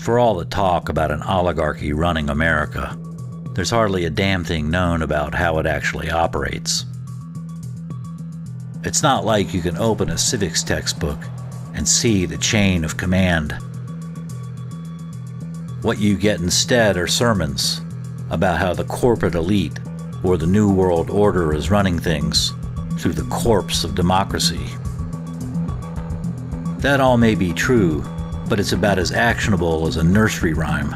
For all the talk about an oligarchy running America, there's hardly a damn thing known about how it actually operates. It's not like you can open a civics textbook and see the chain of command. What you get instead are sermons about how the corporate elite or the New World Order is running things through the corpse of democracy. That all may be true, but it's about as actionable as a nursery rhyme.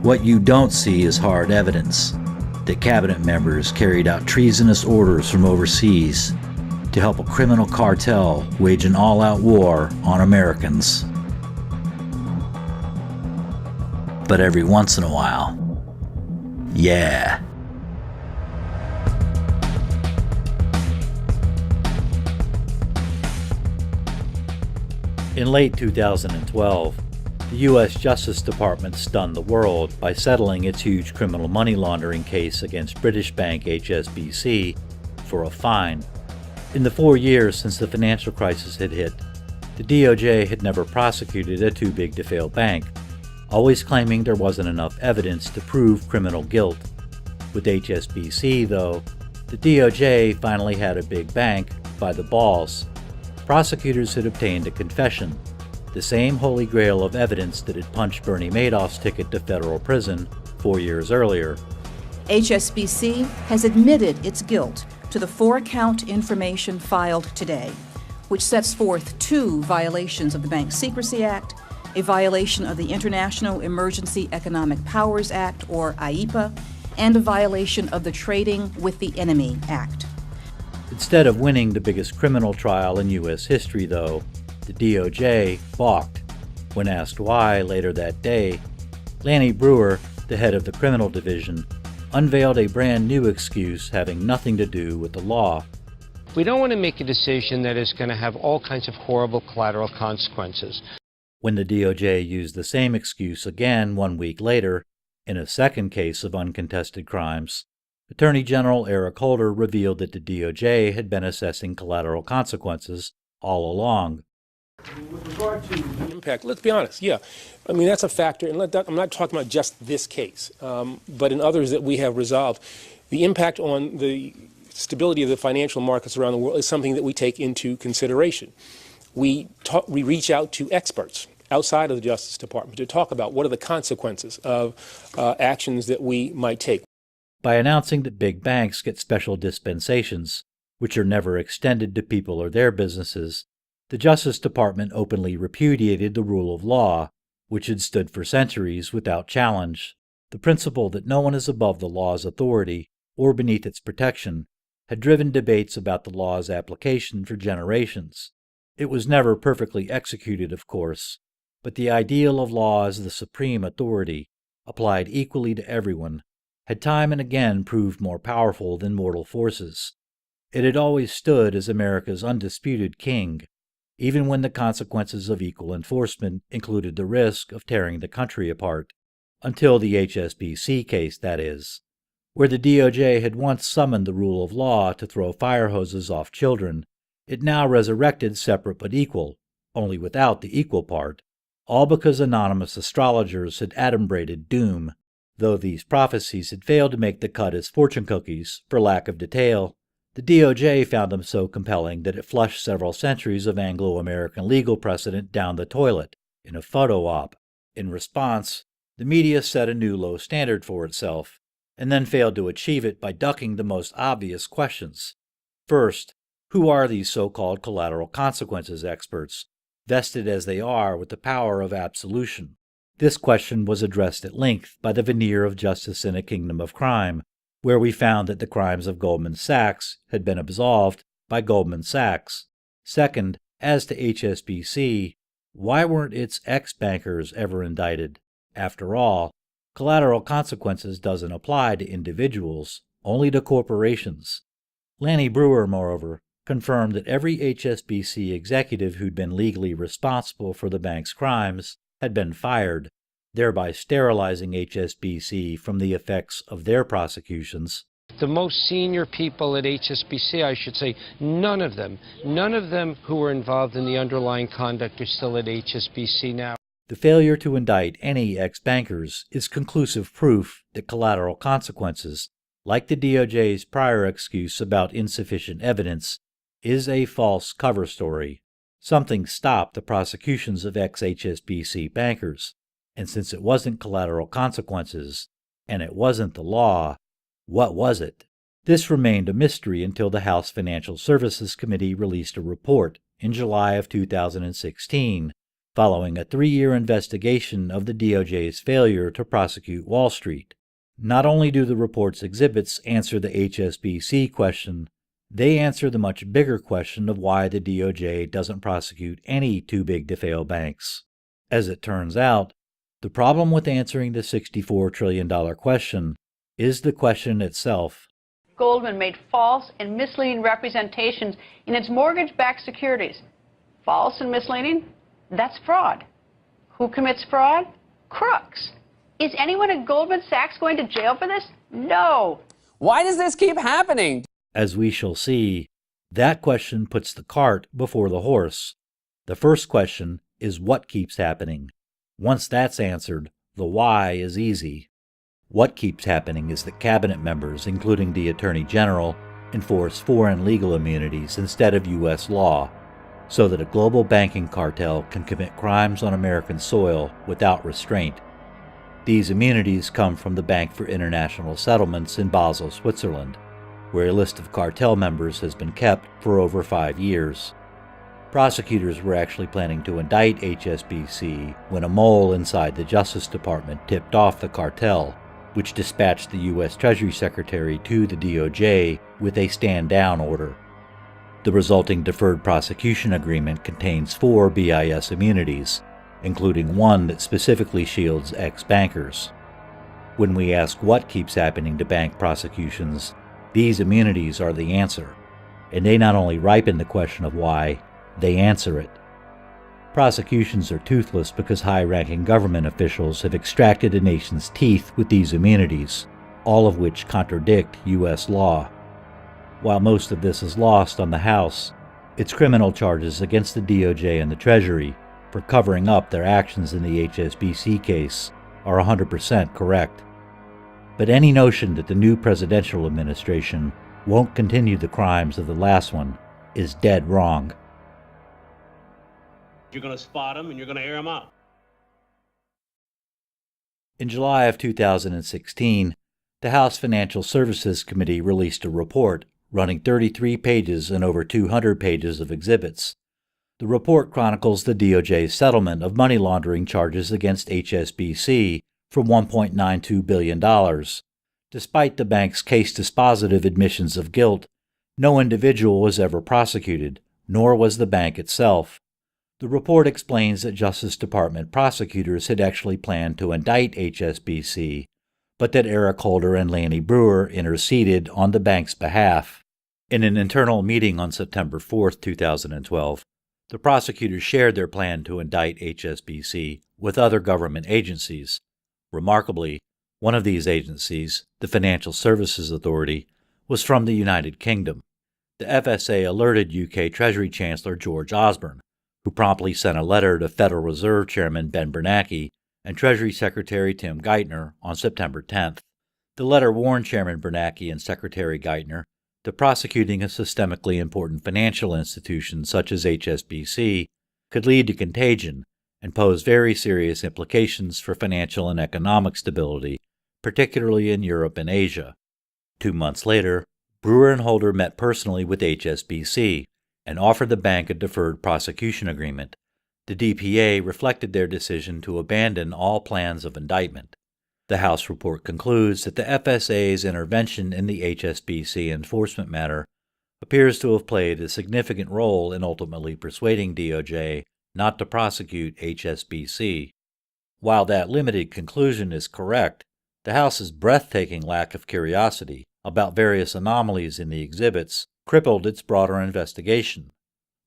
What you don't see is hard evidence that cabinet members carried out treasonous orders from overseas to help a criminal cartel wage an all-out war on Americans. But every once in a while, yeah. In late 2012, the U.S. Justice Department stunned the world by settling its huge criminal money laundering case against British bank HSBC for a fine. In the 4 years since the financial crisis had hit, the DOJ had never prosecuted a too-big-to-fail bank, always claiming there wasn't enough evidence to prove criminal guilt. With HSBC, though, the DOJ finally had a big bank by the balls. Prosecutors had obtained a confession, the same holy grail of evidence that had punched Bernie Madoff's ticket to federal prison 4 years earlier. HSBC has admitted its guilt to the 4-count information filed today, which sets forth 2 violations of the Bank Secrecy Act, a violation of the International Emergency Economic Powers Act, or IEPA, and a violation of the Trading with the Enemy Act. Instead of winning the biggest criminal trial in U.S. history, though, the DOJ balked. When asked why later that day, Lanny Breuer, the head of the criminal division, unveiled a brand new excuse having nothing to do with the law. We don't want to make a decision that is going to have all kinds of horrible collateral consequences. When the DOJ used the same excuse again 1 week later, in a second case of uncontested crimes, Attorney General Eric Holder revealed that the DOJ had been assessing collateral consequences all along. With regard to the impact, let's be honest, yeah. I mean, that's a factor, and I'm not talking about just this case, but in others that we have resolved. The impact on the stability of the financial markets around the world is something that we take into consideration. We reach out to experts outside of the Justice Department to talk about what are the consequences of actions that we might take. By announcing that big banks get special dispensations, which are never extended to people or their businesses, the Justice Department openly repudiated the rule of law, which had stood for centuries without challenge. The principle that no one is above the law's authority or beneath its protection had driven debates about the law's application for generations. It was never perfectly executed, of course, but the ideal of law as the supreme authority, applied equally to everyone, had time and again proved more powerful than mortal forces. It had always stood as America's undisputed king, even when the consequences of equal enforcement included the risk of tearing the country apart. Until the HSBC case, that is, where the DOJ had once summoned the rule of law to throw fire hoses off children, it now resurrected separate but equal, only without the equal part, all because anonymous astrologers had adumbrated doom, though these prophecies had failed to make the cut as fortune cookies for lack of detail. The DOJ found them so compelling that it flushed several centuries of Anglo-American legal precedent down the toilet in a photo op. In response, the media set a new low standard for itself, and then failed to achieve it by ducking the most obvious questions. First, who are these so-called collateral consequences experts, vested as they are with the power of absolution? This question was addressed at length by the veneer of justice in a kingdom of crime, where we found that the crimes of Goldman Sachs had been absolved by Goldman Sachs. Second, as to HSBC, why weren't its ex-bankers ever indicted? After all, collateral consequences doesn't apply to individuals, only to corporations. Lanny Breuer, moreover, confirmed that every HSBC executive who'd been legally responsible for the bank's crimes had been fired, thereby sterilizing HSBC from the effects of their prosecutions. The most senior people at HSBC, I should say, none of them who were involved in the underlying conduct are still at HSBC now. The failure to indict any ex-bankers is conclusive proof that collateral consequences, like the DOJ's prior excuse about insufficient evidence, is a false cover story. Something stopped the prosecutions of ex-HSBC bankers, and since it wasn't collateral consequences, and it wasn't the law, what was it? This remained a mystery until the House Financial Services Committee released a report in July of 2016, following a 3-year investigation of the DOJ's failure to prosecute Wall Street. Not only do the report's exhibits answer the HSBC question, they answer the much bigger question of why the DOJ doesn't prosecute any too-big-to-fail banks. As it turns out, the problem with answering the $64 trillion question is the question itself. Goldman made false and misleading representations in its mortgage-backed securities. False and misleading? That's fraud. Who commits fraud? Crooks. Is anyone at Goldman Sachs going to jail for this? No. Why does this keep happening? As we shall see, that question puts the cart before the horse. The first question is what keeps happening. Once that's answered, the why is easy. What keeps happening is that cabinet members, including the Attorney General, enforce foreign legal immunities instead of U.S. law, so that a global banking cartel can commit crimes on American soil without restraint. These immunities come from the Bank for International Settlements in Basel, Switzerland, where a list of cartel members has been kept for over 5 years. Prosecutors were actually planning to indict HSBC when a mole inside the Justice Department tipped off the cartel, which dispatched the U.S. Treasury Secretary to the DOJ with a stand-down order. The resulting deferred prosecution agreement contains 4 BIS immunities, including one that specifically shields ex-bankers. When we ask what keeps happening to bank prosecutions, these immunities are the answer, and they not only ripen the question of why, they answer it. Prosecutions are toothless because high-ranking government officials have extracted a nation's teeth with these immunities, all of which contradict U.S. law. While most of this is lost on the House, its criminal charges against the DOJ and the Treasury for covering up their actions in the HSBC case are 100% correct. But any notion that the new presidential administration won't continue the crimes of the last one is dead wrong. You're going to spot them and you're going to air them out. In July of 2016, the House Financial Services Committee released a report running 33 pages and over 200 pages of exhibits. The report chronicles the DOJ's settlement of money laundering charges against HSBC for $1.92 billion. Despite the bank's case-dispositive admissions of guilt, no individual was ever prosecuted, nor was the bank itself. The report explains that Justice Department prosecutors had actually planned to indict HSBC, but that Eric Holder and Lanny Breuer interceded on the bank's behalf. In an internal meeting on September 4, 2012, the prosecutors shared their plan to indict HSBC with other government agencies. Remarkably, one of these agencies, the Financial Services Authority, was from the United Kingdom. The FSA alerted UK Treasury Chancellor George Osborne, who promptly sent a letter to Federal Reserve Chairman Ben Bernanke and Treasury Secretary Tim Geithner on September 10th. The letter warned Chairman Bernanke and Secretary Geithner that prosecuting a systemically important financial institution such as HSBC could lead to contagion and pose very serious implications for financial and economic stability, particularly in Europe and Asia. 2 months later, Breuer and Holder met personally with HSBC and offered the bank a deferred prosecution agreement. The DPA reflected their decision to abandon all plans of indictment. The House report concludes that the FSA's intervention in the HSBC enforcement matter appears to have played a significant role in ultimately persuading DOJ not to prosecute HSBC. While that limited conclusion is correct, the House's breathtaking lack of curiosity about various anomalies in the exhibits crippled its broader investigation.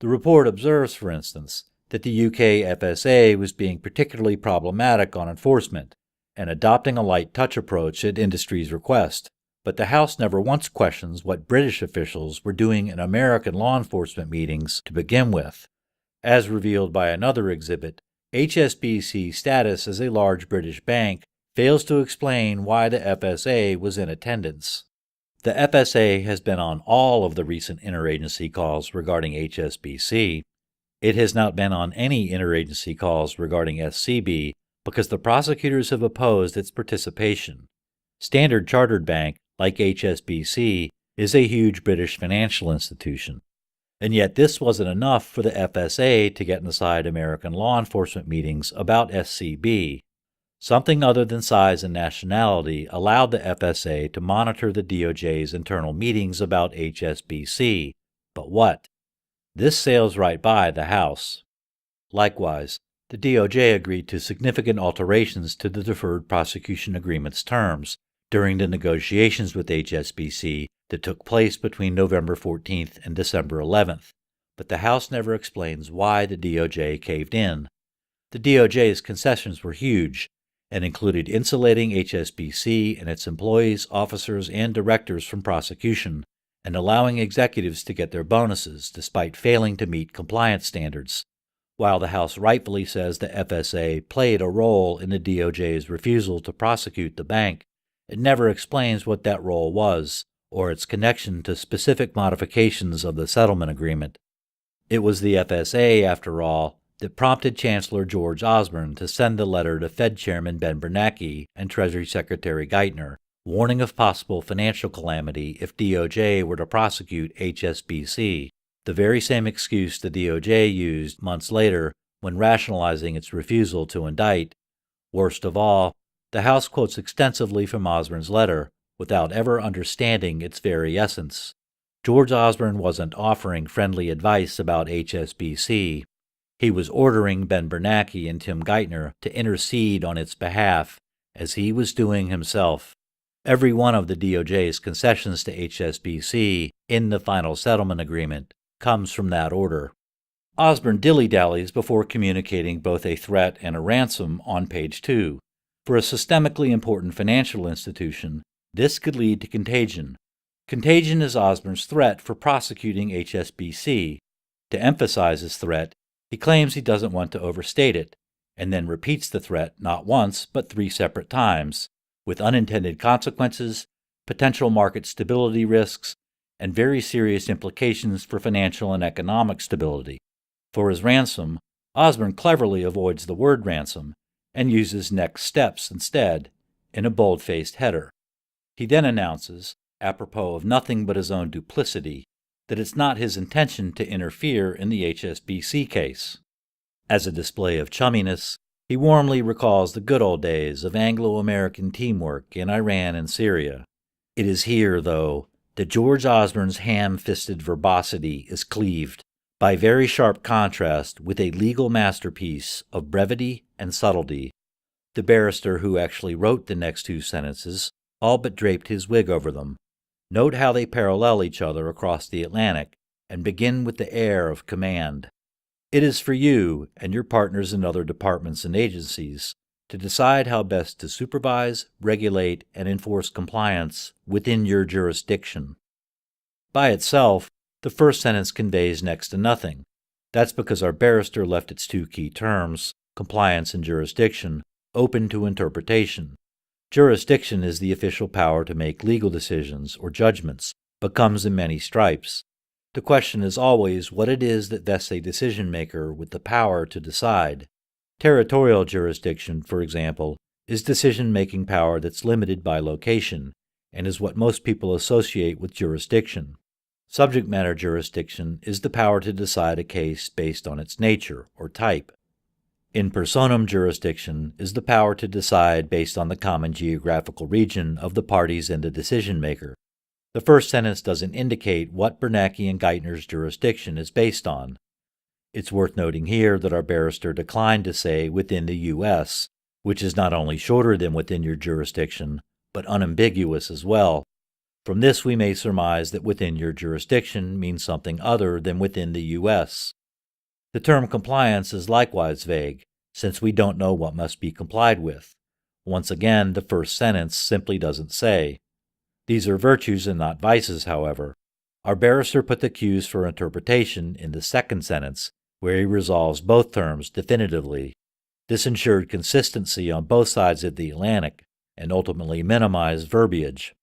The report observes, for instance, that the UK FSA was being particularly problematic on enforcement and adopting a light touch approach at industry's request, but the House never once questions what British officials were doing in American law enforcement meetings to begin with. As revealed by another exhibit, HSBC's status as a large British bank fails to explain why the FSA was in attendance. The FSA has been on all of the recent interagency calls regarding HSBC. It has not been on any interagency calls regarding SCB because the prosecutors have opposed its participation. Standard Chartered Bank, like HSBC, is a huge British financial institution. And yet this wasn't enough for the FSA to get inside American law enforcement meetings about SCB. Something other than size and nationality allowed the FSA to monitor the DOJ's internal meetings about HSBC. But what? This sails right by the House. Likewise, the DOJ agreed to significant alterations to the Deferred Prosecution Agreement's terms during the negotiations with HSBC that took place between November 14th and December 11th, but the House never explains why the DOJ caved in. The DOJ's concessions were huge and included insulating HSBC and its employees, officers, and directors from prosecution, and allowing executives to get their bonuses despite failing to meet compliance standards. While the House rightfully says the FSA played a role in the DOJ's refusal to prosecute the bank, it never explains what that role was, or its connection to specific modifications of the settlement agreement. It was the FSA, after all, that prompted Chancellor George Osborne to send the letter to Fed Chairman Ben Bernanke and Treasury Secretary Geithner, warning of possible financial calamity if DOJ were to prosecute HSBC, the very same excuse the DOJ used months later when rationalizing its refusal to indict. Worst of all, the House quotes extensively from Osborne's letter, without ever understanding its very essence. George Osborne wasn't offering friendly advice about HSBC. He was ordering Ben Bernanke and Tim Geithner to intercede on its behalf, as he was doing himself. Every one of the DOJ's concessions to HSBC in the final settlement agreement comes from that order. Osborne dilly-dallies before communicating both a threat and a ransom on page 2. For a systemically important financial institution, this could lead to contagion. Contagion is Osborne's threat for prosecuting HSBC. To emphasize his threat, he claims he doesn't want to overstate it, and then repeats the threat not once but 3 separate times, with unintended consequences, potential market stability risks, and very serious implications for financial and economic stability. For his ransom, Osborne cleverly avoids the word ransom and uses next steps instead, in a bold-faced header. He then announces, apropos of nothing but his own duplicity, that it's not his intention to interfere in the HSBC case. As a display of chumminess, he warmly recalls the good old days of Anglo-American teamwork in Iran and Syria. It is here, though, that George Osborne's ham-fisted verbosity is cleaved, by very sharp contrast with a legal masterpiece of brevity and subtlety. The barrister who actually wrote the next 2 sentences all but draped his wig over them. Note how they parallel each other across the Atlantic and begin with the air of command. It is for you and your partners in other departments and agencies to decide how best to supervise, regulate, and enforce compliance within your jurisdiction. By itself, the first sentence conveys next to nothing. That's because our barrister left its 2 key terms, compliance and jurisdiction, open to interpretation. Jurisdiction is the official power to make legal decisions or judgments, but comes in many stripes. The question is always what it is that vests a decision-maker with the power to decide. Territorial jurisdiction, for example, is decision-making power that's limited by location, and is what most people associate with jurisdiction. Subject matter jurisdiction is the power to decide a case based on its nature or type. In personam jurisdiction is the power to decide based on the common geographical region of the parties and the decision-maker. The first sentence doesn't indicate what Bernanke and Geithner's jurisdiction is based on. It's worth noting here that our barrister declined to say within the U.S., which is not only shorter than within your jurisdiction, but unambiguous as well. From this we may surmise that within your jurisdiction means something other than within the U.S. The term compliance is likewise vague, since we don't know what must be complied with. Once again, the first sentence simply doesn't say. These are virtues and not vices, however. Our barrister put the cues for interpretation in the second sentence, where he resolves both terms definitively. This ensured consistency on both sides of the Atlantic and ultimately minimized verbiage.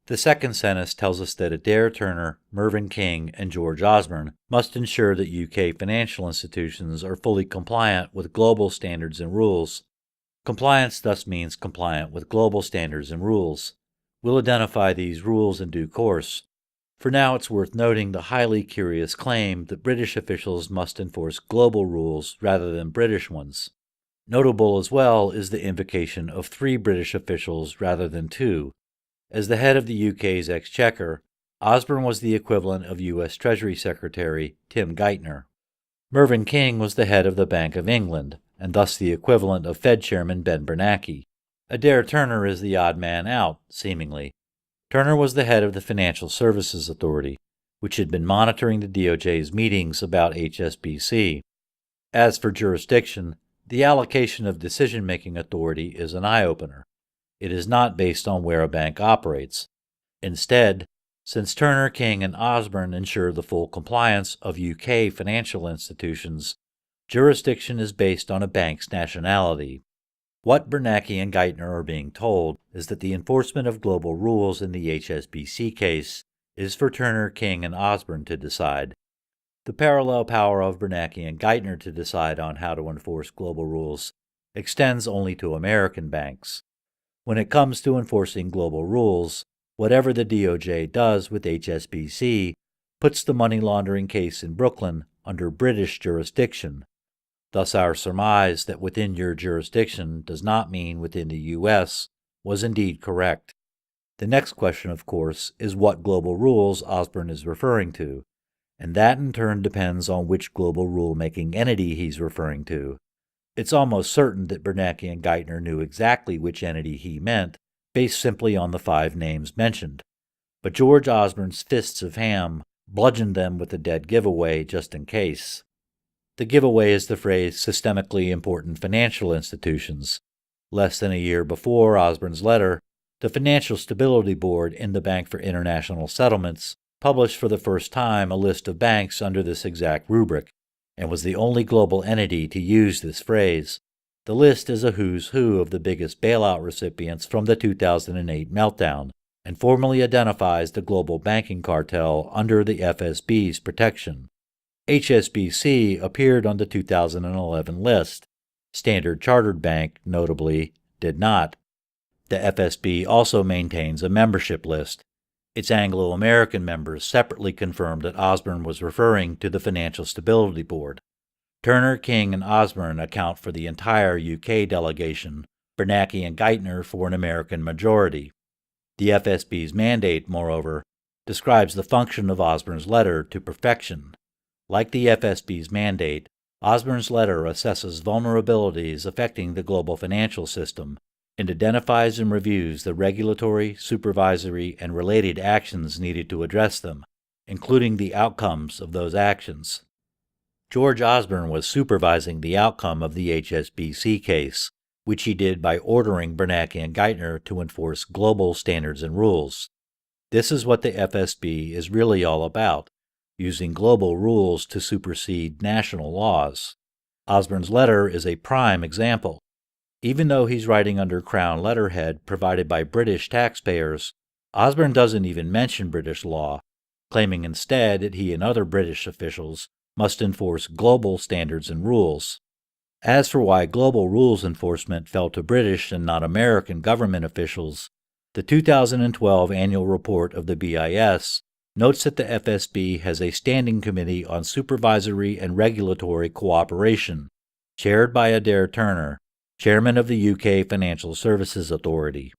The second sentence tells us that Adair Turner, Mervyn King, and George Osborne must ensure that UK financial institutions are fully compliant with global standards and rules. Compliance thus means compliant with global standards and rules. We'll identify these rules in due course. For now, it's worth noting the highly curious claim that British officials must enforce global rules rather than British ones. Notable as well is the invocation of 3 British officials rather than 2. As the head of the UK's Exchequer, Osborne was the equivalent of US Treasury Secretary Tim Geithner. Mervyn King was the head of the Bank of England, and thus the equivalent of Fed Chairman Ben Bernanke. Adair Turner is the odd man out, seemingly. Turner was the head of the Financial Services Authority, which had been monitoring the DOJ's meetings about HSBC. As for jurisdiction, the allocation of decision-making authority is an eye-opener. It is not based on where a bank operates. Instead, since Turner, King, and Osborne ensure the full compliance of UK financial institutions, jurisdiction is based on a bank's nationality. What Bernanke and Geithner are being told is that the enforcement of global rules in the HSBC case is for Turner, King, and Osborne to decide. The parallel power of Bernanke and Geithner to decide on how to enforce global rules extends only to American banks. When it comes to enforcing global rules, whatever the DOJ does with HSBC puts the money laundering case in Brooklyn under British jurisdiction. Thus our surmise that within your jurisdiction does not mean within the U.S. was indeed correct. The next question, of course, is what global rules Osborne is referring to, and that in turn depends on which global rule-making entity he's referring to. It's almost certain that Bernanke and Geithner knew exactly which entity he meant, based simply on the 5 names mentioned. But George Osborne's fists of ham bludgeoned them with a dead giveaway just in case. The giveaway is the phrase systemically important financial institutions. Less than a year before Osborne's letter, the Financial Stability Board in the Bank for International Settlements published for the first time a list of banks under this exact rubric, and was the only global entity to use this phrase. The list is a who's who of the biggest bailout recipients from the 2008 meltdown, and formally identifies the global banking cartel under the FSB's protection. HSBC appeared on the 2011 list. Standard Chartered Bank, notably, did not. The FSB also maintains a membership list. Its Anglo-American members separately confirmed that Osborne was referring to the Financial Stability Board. Turner, King, and Osborne account for the entire UK delegation, Bernanke and Geithner for an American majority. The FSB's mandate, moreover, describes the function of Osborne's letter to perfection. Like the FSB's mandate, Osborne's letter assesses vulnerabilities affecting the global financial system and identifies and reviews the regulatory, supervisory, and related actions needed to address them, including the outcomes of those actions. George Osborne was supervising the outcome of the HSBC case, which he did by ordering Bernanke and Geithner to enforce global standards and rules. This is what the FSB is really all about, using global rules to supersede national laws. Osborne's letter is a prime example. Even though he's writing under Crown letterhead provided by British taxpayers, Osborne doesn't even mention British law, claiming instead that he and other British officials must enforce global standards and rules. As for why global rules enforcement fell to British and not American government officials, the 2012 annual report of the BIS notes that the FSB has a standing committee on supervisory and regulatory cooperation, chaired by Adair Turner, chairman of the UK Financial Services Authority.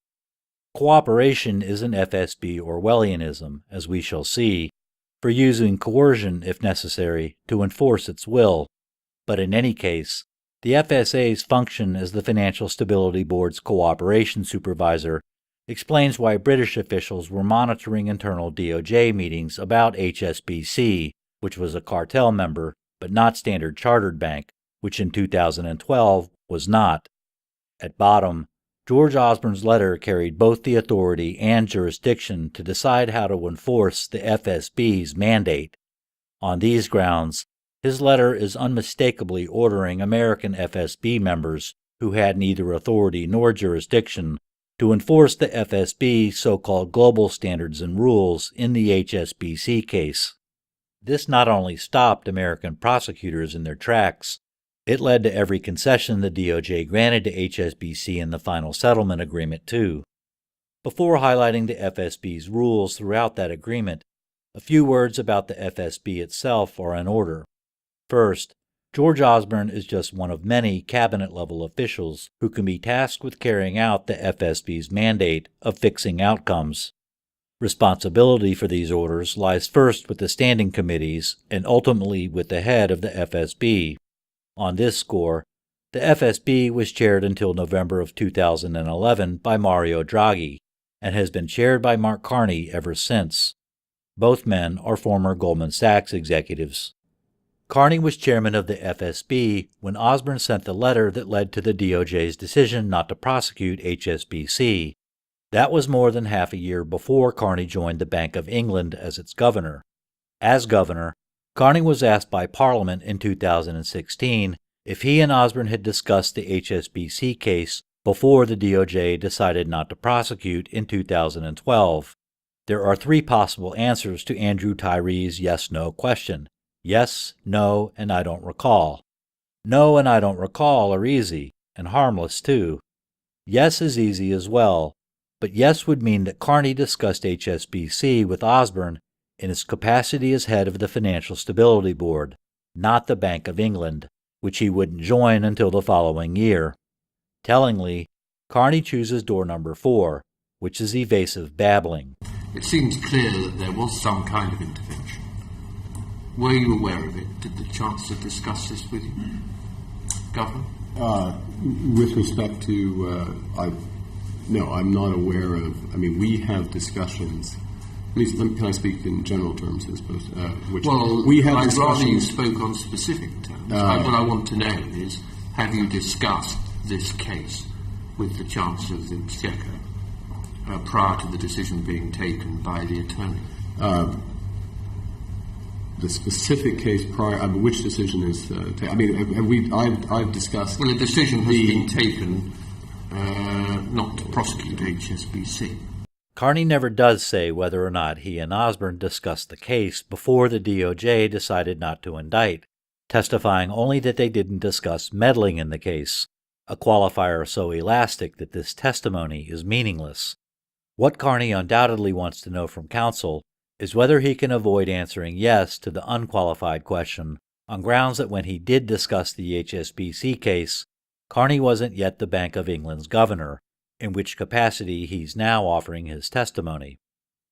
Cooperation is an FSB Orwellianism, as we shall see, for using coercion, if necessary, to enforce its will. But in any case, the FSA's function as the Financial Stability Board's cooperation supervisor explains why British officials were monitoring internal DOJ meetings about HSBC, which was a cartel member, but not Standard Chartered Bank, which in 2012 was not. At bottom, George Osborne's letter carried both the authority and jurisdiction to decide how to enforce the FSB's mandate. On these grounds, His letter is unmistakably ordering American FSB members who had neither authority nor jurisdiction to enforce the FSB's so-called global standards and rules in the HSBC case. This not only stopped American prosecutors in their tracks, it led to every concession the DOJ granted to HSBC in the final settlement agreement, too. Before highlighting the FSB's rules throughout that agreement, a few words about the FSB itself are in order. First, George Osborne is just one of many cabinet-level officials who can be tasked with carrying out the FSB's mandate of fixing outcomes. Responsibility for these orders lies first with the standing committees and ultimately with the head of the FSB. On this score, the FSB was chaired until November of 2011 by Mario Draghi and has been chaired by Mark Carney ever since. Both men are former Goldman Sachs executives. Carney was chairman of the FSB when Osborne sent the letter that led to the DOJ's decision not to prosecute HSBC. That was more than half a year before Carney joined the Bank of England as its governor. As governor, Carney was asked by Parliament in 2016 if he and Osborne had discussed the HSBC case before the DOJ decided not to prosecute in 2012. There are three possible answers to Andrew Tyree's yes-no question. Yes, no, and I don't recall. No and I don't recall are easy, and harmless too. Yes is easy as well, but yes would mean that Carney discussed HSBC with Osborne in his capacity as head of the Financial Stability Board, not the Bank of England, which he wouldn't join until the following year. Tellingly, Carney chooses door number 4, which is evasive babbling. It seems clear that there was some kind of intervention. Were you aware of it? Did the Chancellor discuss this with you? Governor? With respect to, no, I'm not aware of, we have discussions. Can I speak in general terms, I suppose? We have I'd rather you spoke on specific terms. What I want to know is, have you discussed this case with the Chancellor of the Exchequer prior to the decision being taken by the Attorney? The specific case prior, which decision is I've discussed. Well, a decision has been taken not to prosecute HSBC. Carney never does say whether or not he and Osborne discussed the case before the DOJ decided not to indict, testifying only that they didn't discuss meddling in the case, a qualifier so elastic that this testimony is meaningless. What Carney undoubtedly wants to know from counsel is whether he can avoid answering yes to the unqualified question on grounds that when he did discuss the HSBC case, Carney wasn't yet the Bank of England's governor, in which capacity he's now offering his testimony.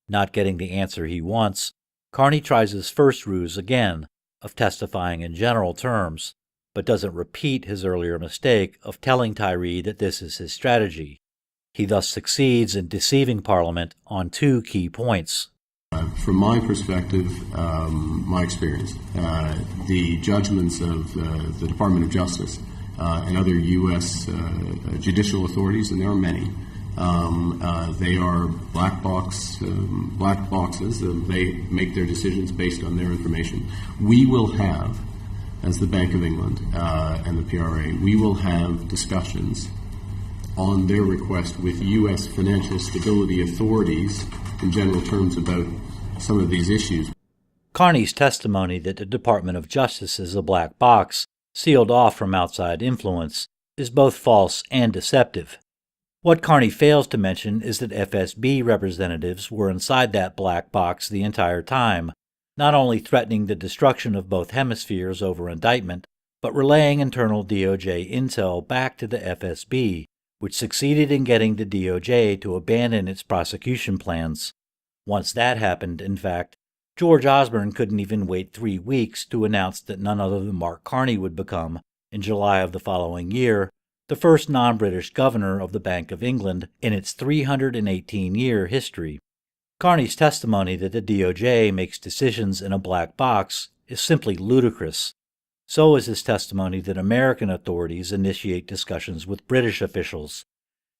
Not getting the answer he wants, Carney tries his first ruse again of testifying in general terms, but doesn't repeat his earlier mistake of telling Tyree that this is his strategy. He thus succeeds in deceiving Parliament on two key points. From my perspective, my experience, the judgments of the Department of Justice and other U.S. Judicial authorities, and there are many, they are black boxes. They make their decisions based on their information. We will have, as the Bank of England and the PRA, we will have discussions on their request with U.S. financial stability authorities in general terms about some of these issues. Carney's testimony that the Department of Justice is a black box, sealed off from outside influence, is both false and deceptive. What Carney fails to mention is that FSB representatives were inside that black box the entire time, not only threatening the destruction of both hemispheres over indictment, but relaying internal DOJ intel back to the FSB, which succeeded in getting the DOJ to abandon its prosecution plans. Once that happened, in fact, George Osborne couldn't even wait 3 weeks to announce that none other than Mark Carney would become, in July of the following year, the first non-British governor of the Bank of England in its 318-year history. Carney's testimony that the DOJ makes decisions in a black box is simply ludicrous. So is his testimony that American authorities initiate discussions with British officials.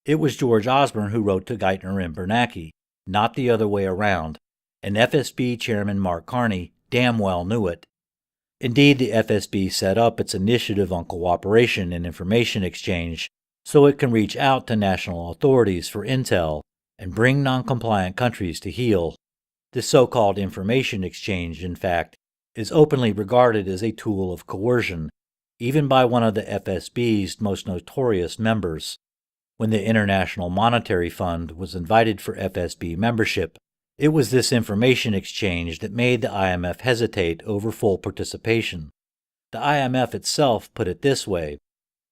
It was George Osborne who wrote to Geithner and Bernanke, not the other way around, and FSB Chairman Mark Carney damn well knew it. Indeed, the FSB set up its initiative on cooperation and information exchange so it can reach out to national authorities for intel and bring non-compliant countries to heel. This so-called information exchange, in fact, is openly regarded as a tool of coercion, even by one of the FSB's most notorious members. When the International Monetary Fund was invited for FSB membership, it was this information exchange that made the IMF hesitate over full participation. The IMF itself put it this way: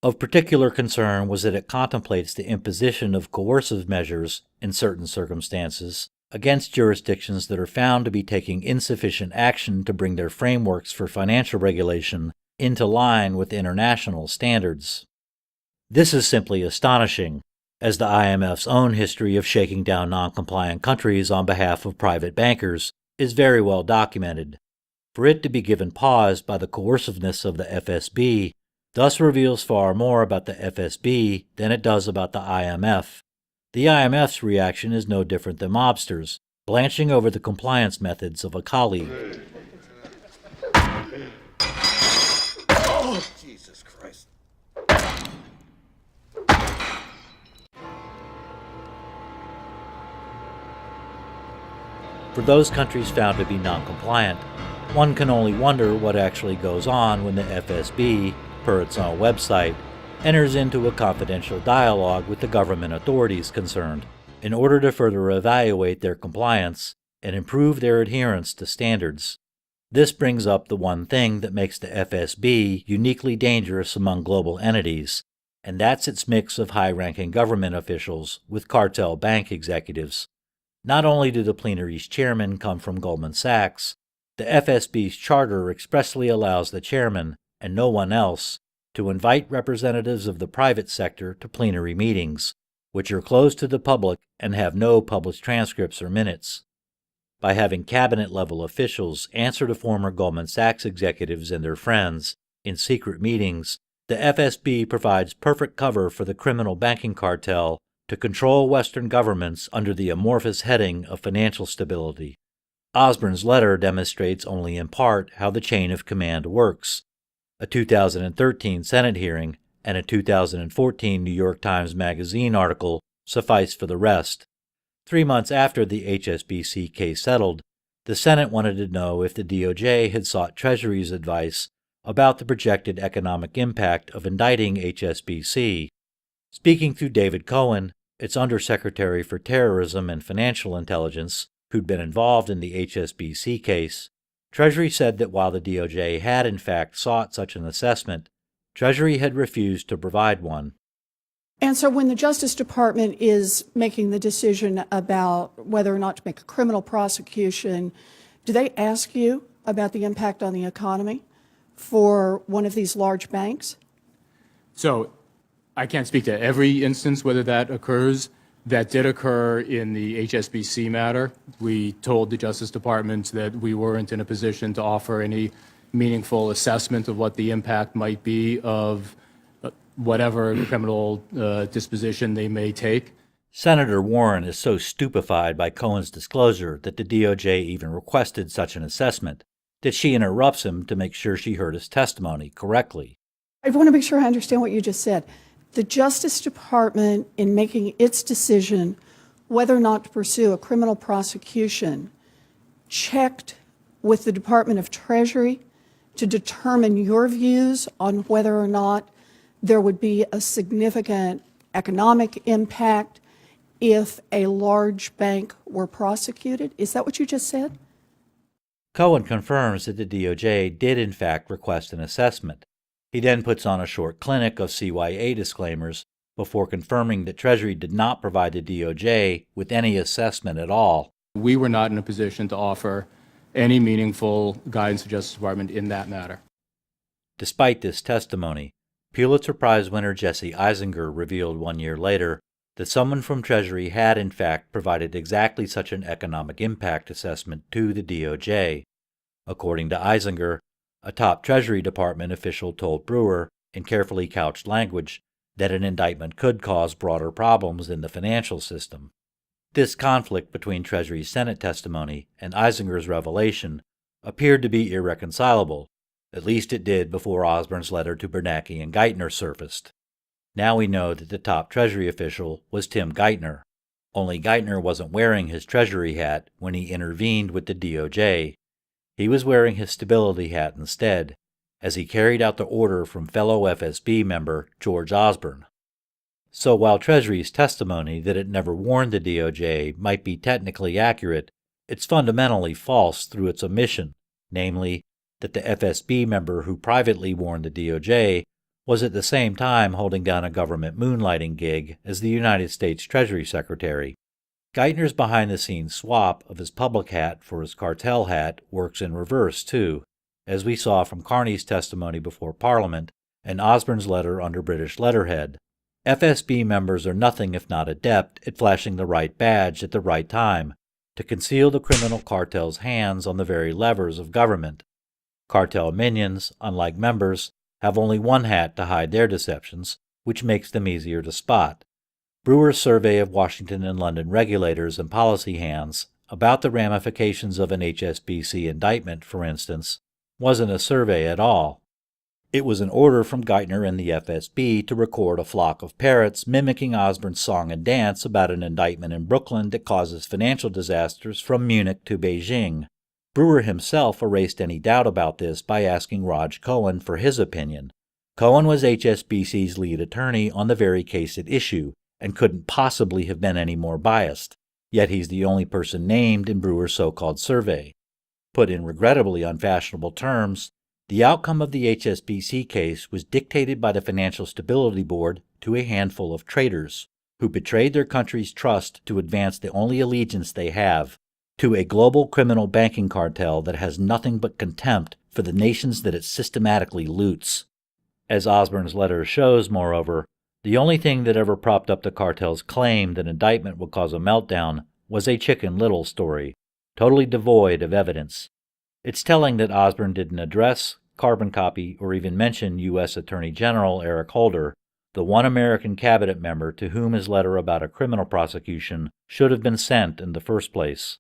of particular concern was that it contemplates the imposition of coercive measures, in certain circumstances, against jurisdictions that are found to be taking insufficient action to bring their frameworks for financial regulation into line with international standards. This is simply astonishing, as the IMF's own history of shaking down non-compliant countries on behalf of private bankers is very well documented. For it to be given pause by the coerciveness of the FSB thus reveals far more about the FSB than it does about the IMF. The IMF's reaction is no different than mobsters, blanching over the compliance methods of a colleague. Oh, Jesus Christ. For those countries found to be non-compliant, one can only wonder what actually goes on when the FSB, per its own website, enters into a confidential dialogue with the government authorities concerned in order to further evaluate their compliance and improve their adherence to standards. This brings up the one thing that makes the FSB uniquely dangerous among global entities, and that's its mix of high-ranking government officials with cartel bank executives. Not only do the Plenary's chairman come from Goldman Sachs, the FSB's charter expressly allows the chairman, and no one else, to invite representatives of the private sector to plenary meetings, which are closed to the public and have no published transcripts or minutes. By having cabinet-level officials answer to former Goldman Sachs executives and their friends in secret meetings, the FSB provides perfect cover for the criminal banking cartel to control Western governments under the amorphous heading of financial stability. Osborne's letter demonstrates only in part how the chain of command works. A 2013 Senate hearing and a 2014 New York Times Magazine article suffice for the rest. 3 months after the HSBC case settled, the Senate wanted to know if the DOJ had sought Treasury's advice about the projected economic impact of indicting HSBC. Speaking through David Cohen, its Undersecretary for Terrorism and Financial Intelligence, who'd been involved in the HSBC case, Treasury said that while the DOJ had in fact sought such an assessment, Treasury had refused to provide one. And so when the Justice Department is making the decision about whether or not to make a criminal prosecution, do they ask you about the impact on the economy for one of these large banks? So I can't speak to every instance whether that occurs. That did occur in the HSBC matter. We told the Justice Department that we weren't in a position to offer any meaningful assessment of what the impact might be of whatever criminal disposition they may take. Senator Warren is so stupefied by Cohen's disclosure that the DOJ even requested such an assessment that she interrupts him to make sure she heard his testimony correctly. I want to make sure I understand what you just said. The Justice Department, in making its decision whether or not to pursue a criminal prosecution, checked with the Department of Treasury to determine your views on whether or not there would be a significant economic impact if a large bank were prosecuted. Is that what you just said? Cohen confirms that the DOJ did in fact request an assessment. He then puts on a short clinic of CYA disclaimers before confirming that Treasury did not provide the DOJ with any assessment at all. We were not in a position to offer any meaningful guidance to the Justice Department in that matter. Despite this testimony, Pulitzer Prize winner Jesse Eisinger revealed 1 year later that someone from Treasury had in fact provided exactly such an economic impact assessment to the DOJ. According to Eisinger, a top Treasury Department official told Brewer, in carefully couched language, that an indictment could cause broader problems in the financial system. This conflict between Treasury's Senate testimony and Eisinger's revelation appeared to be irreconcilable, At least it did before Osborne's letter to Bernanke and Geithner surfaced. Now we know that the top Treasury official was Tim Geithner. Only Geithner wasn't wearing his Treasury hat when he intervened with the DOJ. He was wearing his stability hat instead, as he carried out the order from fellow FSB member George Osborne. So while Treasury's testimony that it never warned the DOJ might be technically accurate, it's fundamentally false through its omission, namely, that the FSB member who privately warned the DOJ was at the same time holding down a government moonlighting gig as the United States Treasury Secretary. Geithner's behind-the-scenes swap of his public hat for his cartel hat works in reverse, too, as we saw from Carney's testimony before Parliament and Osborne's letter under British letterhead. FSB members are nothing if not adept at flashing the right badge at the right time to conceal the criminal cartel's hands on the very levers of government. Cartel minions, unlike members, have only one hat to hide their deceptions, which makes them easier to spot. Brewer's survey of Washington and London regulators and policy hands about the ramifications of an HSBC indictment, for instance, wasn't a survey at all. It was an order from Geithner and the FSB to record a flock of parrots mimicking Osborne's song and dance about an indictment in Brooklyn that causes financial disasters from Munich to Beijing. Brewer himself erased any doubt about this by asking Raj Cohen for his opinion. Cohen was HSBC's lead attorney on the very case at issue and couldn't possibly have been any more biased, yet he's the only person named in Brewer's so-called survey. Put in regrettably unfashionable terms, the outcome of the HSBC case was dictated by the Financial Stability Board to a handful of traitors who betrayed their country's trust to advance the only allegiance they have, to a global criminal banking cartel that has nothing but contempt for the nations that it systematically loots. As Osborne's letter shows, moreover, the only thing that ever propped up the cartel's claim that indictment would cause a meltdown was a Chicken Little story, totally devoid of evidence. It's telling that Osborne didn't address, carbon copy, or even mention U.S. Attorney General Eric Holder, the one American cabinet member to whom his letter about a criminal prosecution should have been sent in the first place.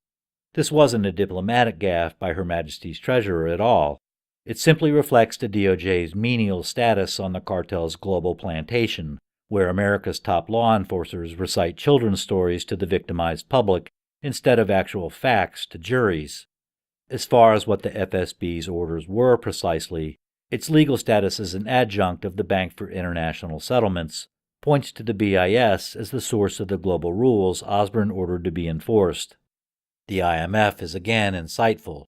This wasn't a diplomatic gaffe by Her Majesty's Treasurer at all. It simply reflects the DOJ's menial status on the cartel's global plantation, where America's top law enforcers recite children's stories to the victimized public instead of actual facts to juries. As far as what the FSB's orders were precisely, its legal status as an adjunct of the Bank for International Settlements points to the BIS as the source of the global rules Osborne ordered to be enforced. The IMF is again insightful.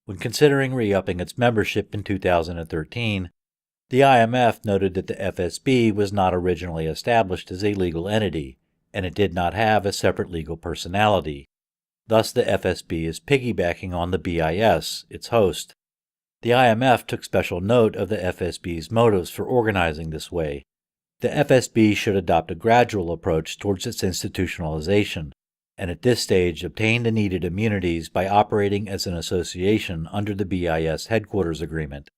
When considering re-upping its membership in 2013, the IMF noted that the FSB was not originally established as a legal entity, and it did not have a separate legal personality. Thus, the FSB is piggybacking on the BIS, its host. The IMF took special note of the FSB's motives for organizing this way. The FSB should adopt a gradual approach towards its institutionalization, and at this stage obtain the needed immunities by operating as an association under the BIS headquarters agreement.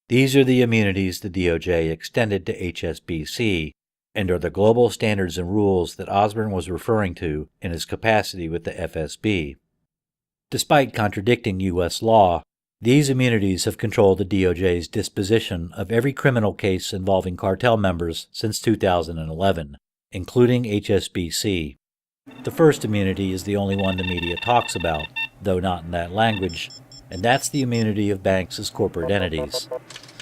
These are the immunities the DOJ extended to HSBC, and are the global standards and rules that Osborne was referring to in his capacity with the FSB. Despite contradicting U.S. law, these immunities have controlled the DOJ's disposition of every criminal case involving cartel members since 2011, including HSBC. The first immunity is the only one the media talks about, though not in that language, and that's the immunity of banks as corporate entities.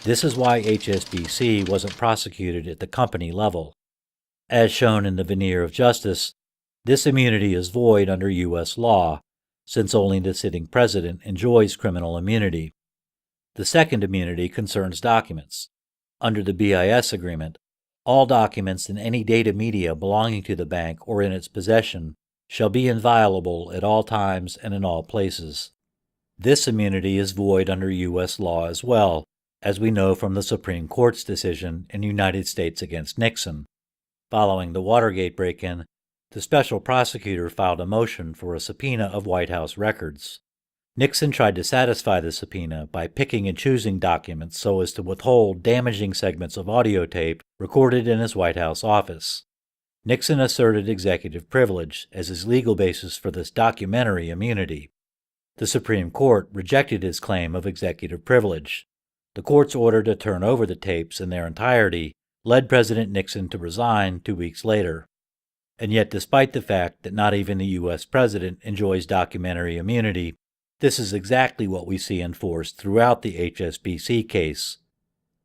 This is why HSBC wasn't prosecuted at the company level. As shown in the veneer of justice, this immunity is void under U.S. law, since only the sitting president enjoys criminal immunity. The second immunity concerns documents. Under the BIS agreement, all documents in any data media belonging to the bank or in its possession shall be inviolable at all times and in all places. This immunity is void under U.S. law as well, as we know from the Supreme Court's decision in United States against Nixon. Following the Watergate break-in, the special prosecutor filed a motion for a subpoena of White House records. Nixon tried to satisfy the subpoena by picking and choosing documents so as to withhold damaging segments of audio tape recorded in his White House office. Nixon asserted executive privilege as his legal basis for this documentary immunity. The Supreme Court rejected his claim of executive privilege. The court's order to turn over the tapes in their entirety led President Nixon to resign 2 weeks later. And yet, despite the fact that not even the U.S. president enjoys documentary immunity, this is exactly what we see enforced throughout the HSBC case.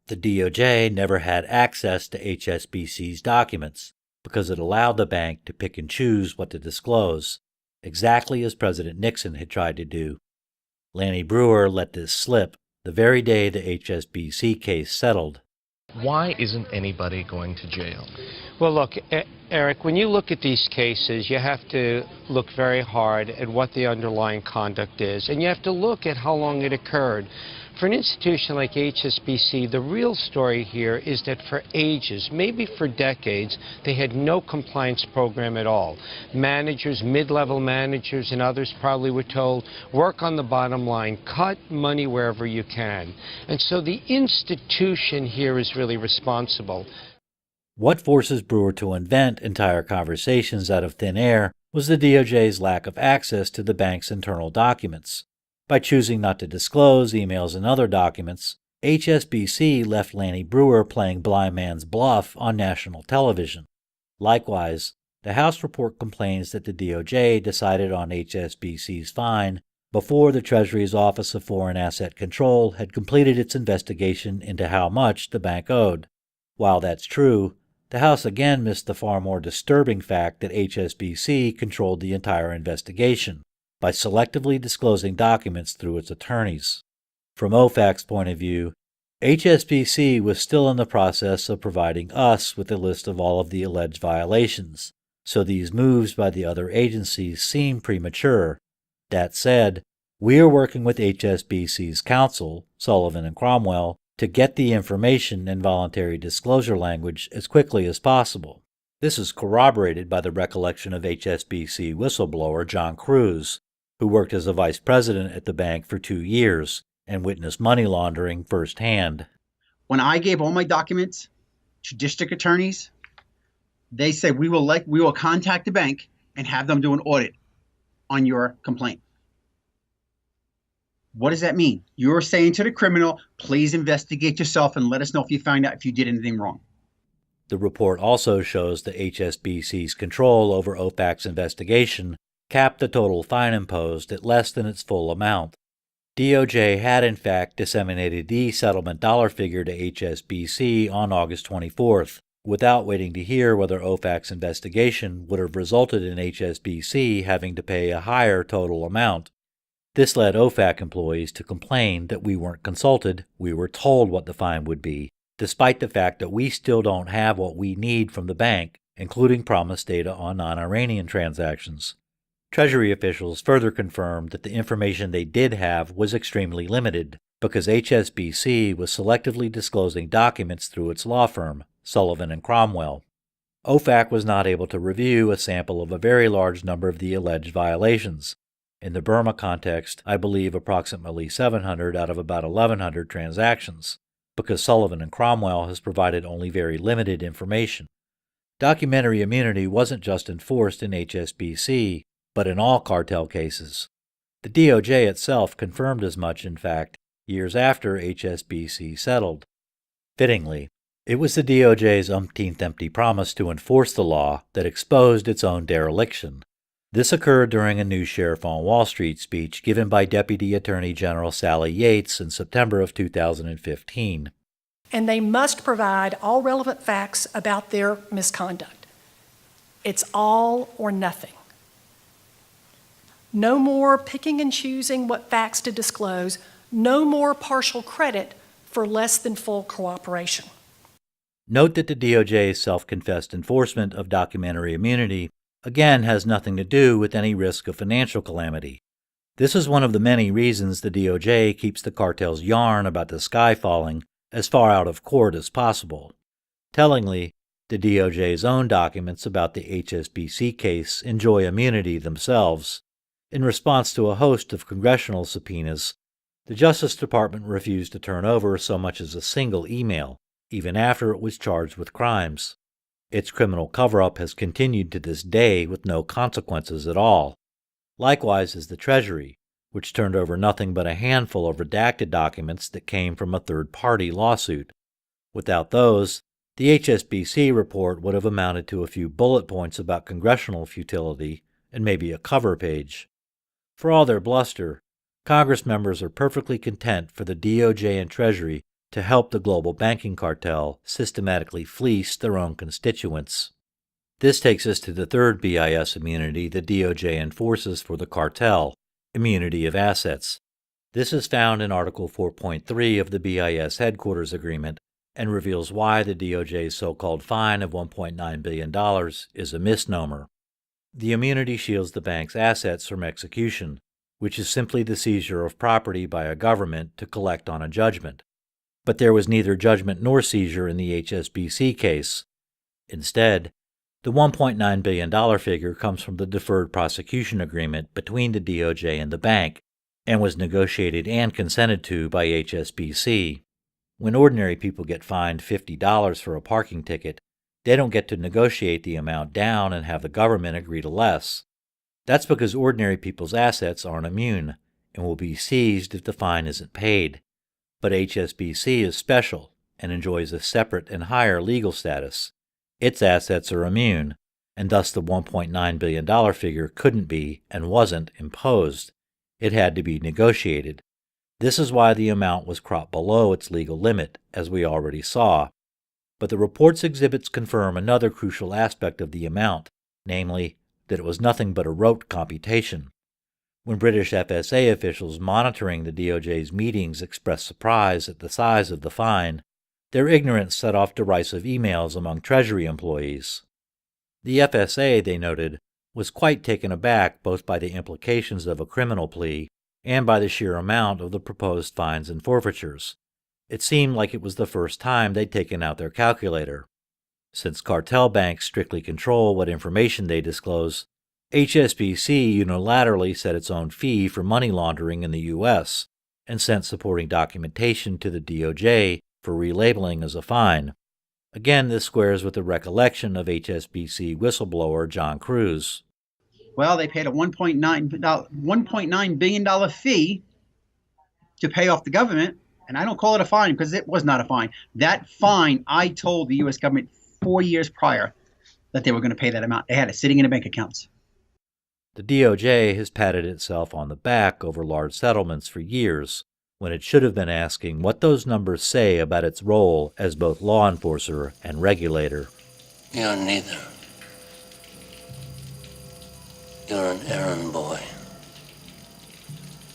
The DOJ never had access to HSBC's documents because it allowed the bank to pick and choose what to disclose, exactly as President Nixon had tried to do. Lanny Breuer let this slip the very day the HSBC case settled. Why isn't anybody going to jail? Well, look, Eric, when you look at these cases, you have to look very hard at what the underlying conduct is, and you have to look at how long it occurred. For an institution like HSBC, the real story here is that for ages, maybe for decades, they had no compliance program at all. Managers, mid-level managers, and others probably were told, work on the bottom line, cut money wherever you can. And so the institution here is really responsible. What forces Breuer to invent entire conversations out of thin air was the DOJ's lack of access to the bank's internal documents. By choosing not to disclose emails and other documents, HSBC left Lanny Breuer playing blind man's bluff on national television. Likewise, the House report complains that the DOJ decided on HSBC's fine before the Treasury's Office of Foreign Asset Control had completed its investigation into how much the bank owed. While that's true, the House again missed the far more disturbing fact that HSBC controlled the entire investigation by selectively disclosing documents through its attorneys. From OFAC's point of view, HSBC was still in the process of providing us with a list of all of the alleged violations, so these moves by the other agencies seem premature. That said, we are working with HSBC's counsel, Sullivan and Cromwell, to get the information and voluntary disclosure language as quickly as possible. This is corroborated by the recollection of HSBC whistleblower John Cruz, who worked as a vice president at the bank for 2 years and witnessed money laundering firsthand. When I gave all my documents to district attorneys, they said we will contact the bank and have them do an audit on your complaint. What does that mean? You're saying to the criminal, please investigate yourself and let us know if you find out if you did anything wrong. The report also shows that HSBC's control over OFAC's investigation capped the total fine imposed at less than its full amount. DOJ had in fact disseminated the settlement dollar figure to HSBC on August 24th, without waiting to hear whether OFAC's investigation would have resulted in HSBC having to pay a higher total amount. This led OFAC employees to complain that we weren't consulted, we were told what the fine would be, despite the fact that we still don't have what we need from the bank, including promised data on non-Iranian transactions. Treasury officials further confirmed that the information they did have was extremely limited, because HSBC was selectively disclosing documents through its law firm, Sullivan and Cromwell. OFAC was not able to review a sample of a very large number of the alleged violations. In the Burma context, I believe approximately 700 out of about 1,100 transactions, because Sullivan and Cromwell has provided only very limited information. Documentary immunity wasn't just enforced in HSBC, but in all cartel cases. The DOJ itself confirmed as much, in fact, years after HSBC settled. Fittingly, it was the DOJ's umpteenth empty promise to enforce the law that exposed its own dereliction. This occurred during a new Sheriff on Wall Street speech given by Deputy Attorney General Sally Yates in September of 2015. And they must provide all relevant facts about their misconduct. It's all or nothing. No more picking and choosing what facts to disclose, no more partial credit for less than full cooperation. Note that the DOJ's self-confessed enforcement of documentary immunity again has nothing to do with any risk of financial calamity. This is one of the many reasons the DOJ keeps the cartel's yarn about the sky falling as far out of court as possible. Tellingly, the DOJ's own documents about the HSBC case enjoy immunity themselves. In response to a host of congressional subpoenas, the Justice Department refused to turn over so much as a single email, even after it was charged with crimes. Its criminal cover-up has continued to this day with no consequences at all. Likewise is the Treasury, which turned over nothing but a handful of redacted documents that came from a third-party lawsuit. Without those, the HSBC report would have amounted to a few bullet points about congressional futility and maybe a cover page. For all their bluster, Congress members are perfectly content for the DOJ and Treasury to help the global banking cartel systematically fleece their own constituents. This takes us to the third BIS immunity the DOJ enforces for the cartel, immunity of assets. This is found in Article 4.3 of the BIS Headquarters Agreement and reveals why the DOJ's so-called fine of $1.9 billion is a misnomer. The immunity shields the bank's assets from execution, which is simply the seizure of property by a government to collect on a judgment. But there was neither judgment nor seizure in the HSBC case. Instead, the $1.9 billion figure comes from the deferred prosecution agreement between the DOJ and the bank and was negotiated and consented to by HSBC. When ordinary people get fined $50 for a parking ticket, they don't get to negotiate the amount down and have the government agree to less. That's because ordinary people's assets aren't immune and will be seized if the fine isn't paid. But HSBC is special and enjoys a separate and higher legal status. Its assets are immune, and thus the $1.9 billion figure couldn't be and wasn't imposed. It had to be negotiated. This is why the amount was cropped below its legal limit, as we already saw. But the report's exhibits confirm another crucial aspect of the amount, namely, that it was nothing but a rote computation. When British FSA officials monitoring the DOJ's meetings expressed surprise at the size of the fine, their ignorance set off derisive emails among Treasury employees. The FSA, they noted, was quite taken aback both by the implications of a criminal plea and by the sheer amount of the proposed fines and forfeitures. It seemed like it was the first time they'd taken out their calculator. Since cartel banks strictly control what information they disclose, HSBC unilaterally set its own fee for money laundering in the U.S. and sent supporting documentation to the DOJ for relabeling as a fine. Again, this squares with the recollection of HSBC whistleblower John Cruz. Well, they paid a $1.9 billion fee to pay off the government, and I don't call it a fine because it was not a fine. That fine, I told the U.S. government 4 years prior that they were going to pay that amount. They had it sitting in the bank accounts. The DOJ has patted itself on the back over large settlements for years, when it should have been asking what those numbers say about its role as both law enforcer and regulator. You're neither. You're an errand boy,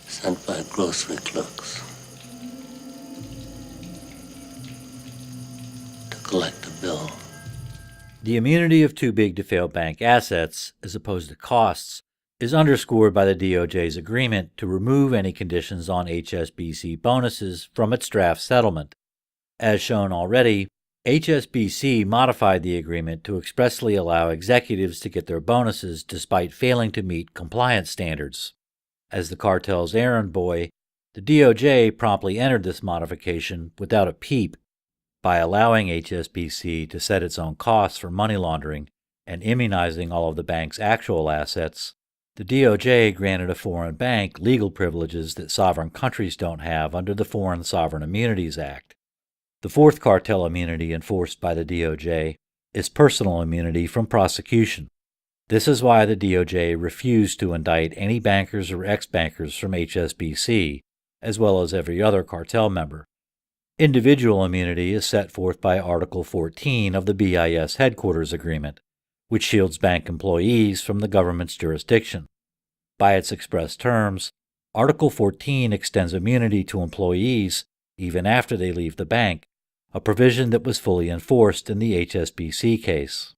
sent by grocery clerks to collect a bill. The immunity of too-big-to-fail bank assets, as opposed to costs, is underscored by the DOJ's agreement to remove any conditions on HSBC bonuses from its draft settlement. As shown already, HSBC modified the agreement to expressly allow executives to get their bonuses despite failing to meet compliance standards. As the cartel's errand boy, the DOJ promptly entered this modification without a peep. By allowing HSBC to set its own costs for money laundering and immunizing all of the bank's actual assets, the DOJ granted a foreign bank legal privileges that sovereign countries don't have under the Foreign Sovereign Immunities Act. The fourth cartel immunity enforced by the DOJ is personal immunity from prosecution. This is why the DOJ refused to indict any bankers or ex-bankers from HSBC, as well as every other cartel member. Individual immunity is set forth by Article 14 of the BIS Headquarters Agreement, which shields bank employees from the government's jurisdiction. By its express terms, Article 14 extends immunity to employees even after they leave the bank, a provision that was fully enforced in the HSBC case.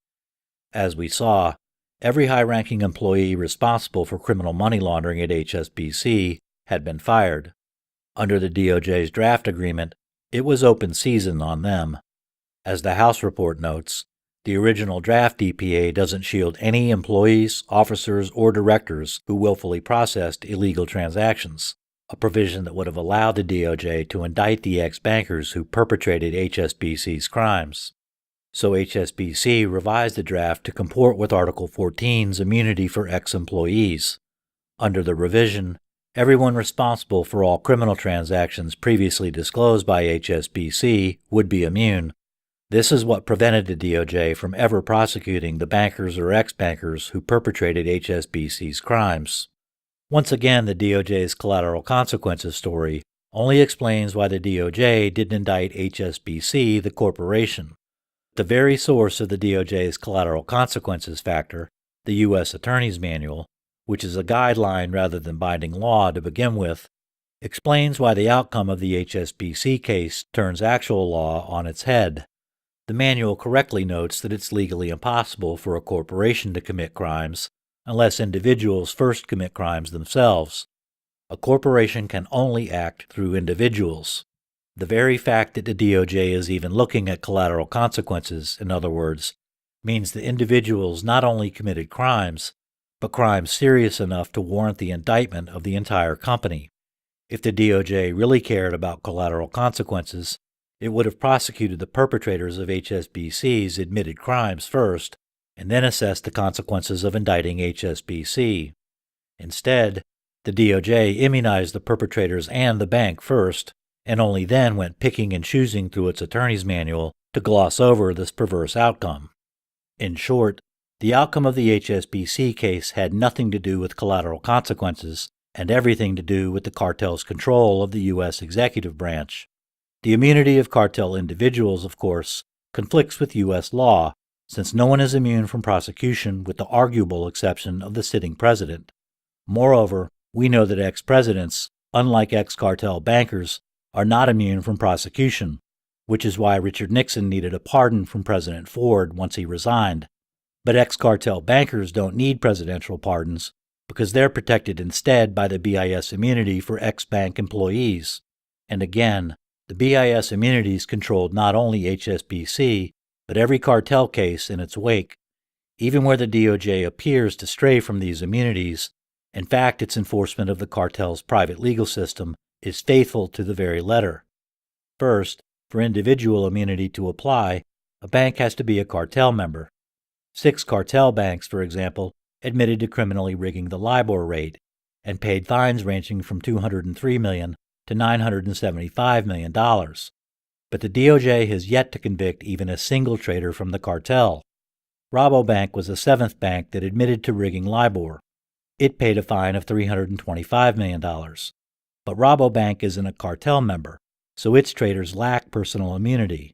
As we saw, every high-ranking employee responsible for criminal money laundering at HSBC had been fired. Under the DOJ's draft agreement, it was open season on them. As the House report notes, the original draft DPA doesn't shield any employees, officers, or directors who willfully processed illegal transactions, a provision that would have allowed the DOJ to indict the ex-bankers who perpetrated HSBC's crimes. So HSBC revised the draft to comport with Article 14's immunity for ex-employees. Under the revision, Everyone responsible for all criminal transactions previously disclosed by HSBC would be immune. This is what prevented the DOJ from ever prosecuting the bankers or ex-bankers who perpetrated HSBC's crimes. Once again, the DOJ's collateral consequences story only explains why the DOJ didn't indict HSBC, the corporation. The very source of the DOJ's collateral consequences factor, the U.S. Attorney's Manual, which is a guideline rather than binding law to begin with, explains why the outcome of the HSBC case turns actual law on its head. The manual correctly notes that it's legally impossible for a corporation to commit crimes unless individuals first commit crimes themselves. A corporation can only act through individuals. The very fact that the DOJ is even looking at collateral consequences, in other words, means that individuals not only committed crimes, but crimes serious enough to warrant the indictment of the entire company. If the DOJ really cared about collateral consequences, it would have prosecuted the perpetrators of HSBC's admitted crimes first, and then assessed the consequences of indicting HSBC. Instead, the DOJ immunized the perpetrators and the bank first, and only then went picking and choosing through its attorney's manual to gloss over this perverse outcome. In short, the outcome of the HSBC case had nothing to do with collateral consequences and everything to do with the cartel's control of the U.S. executive branch. The immunity of cartel individuals, of course, conflicts with U.S. law, since no one is immune from prosecution with the arguable exception of the sitting president. Moreover, we know that ex-presidents, unlike ex-cartel bankers, are not immune from prosecution, which is why Richard Nixon needed a pardon from President Ford once he resigned. But ex-cartel bankers don't need presidential pardons because they're protected instead by the BIS immunity for ex-bank employees. And again, the BIS immunities controlled not only HSBC, but every cartel case in its wake. Even where the DOJ appears to stray from these immunities, in fact, its enforcement of the cartel's private legal system is faithful to the very letter. First, for individual immunity to apply, a bank has to be a cartel member. 6 cartel banks, for example, admitted to criminally rigging the LIBOR rate and paid fines ranging from $203 million to $975 million. But the DOJ has yet to convict even a single trader from the cartel. Rabobank was the 7th bank that admitted to rigging LIBOR. It paid a fine of $325 million. But Rabobank isn't a cartel member, so its traders lack personal immunity.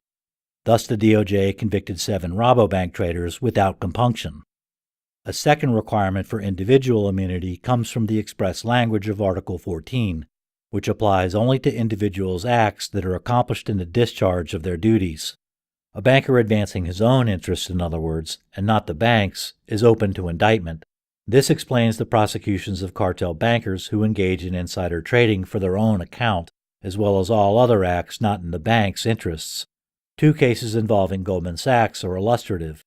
Thus, the DOJ convicted 7 Rabobank traders without compunction. A second requirement for individual immunity comes from the express language of Article 14, which applies only to individuals' acts that are accomplished in the discharge of their duties. A banker advancing his own interests, in other words, and not the bank's, is open to indictment. This explains the prosecutions of cartel bankers who engage in insider trading for their own account, as well as all other acts not in the bank's interests. 2 cases involving Goldman Sachs are illustrative.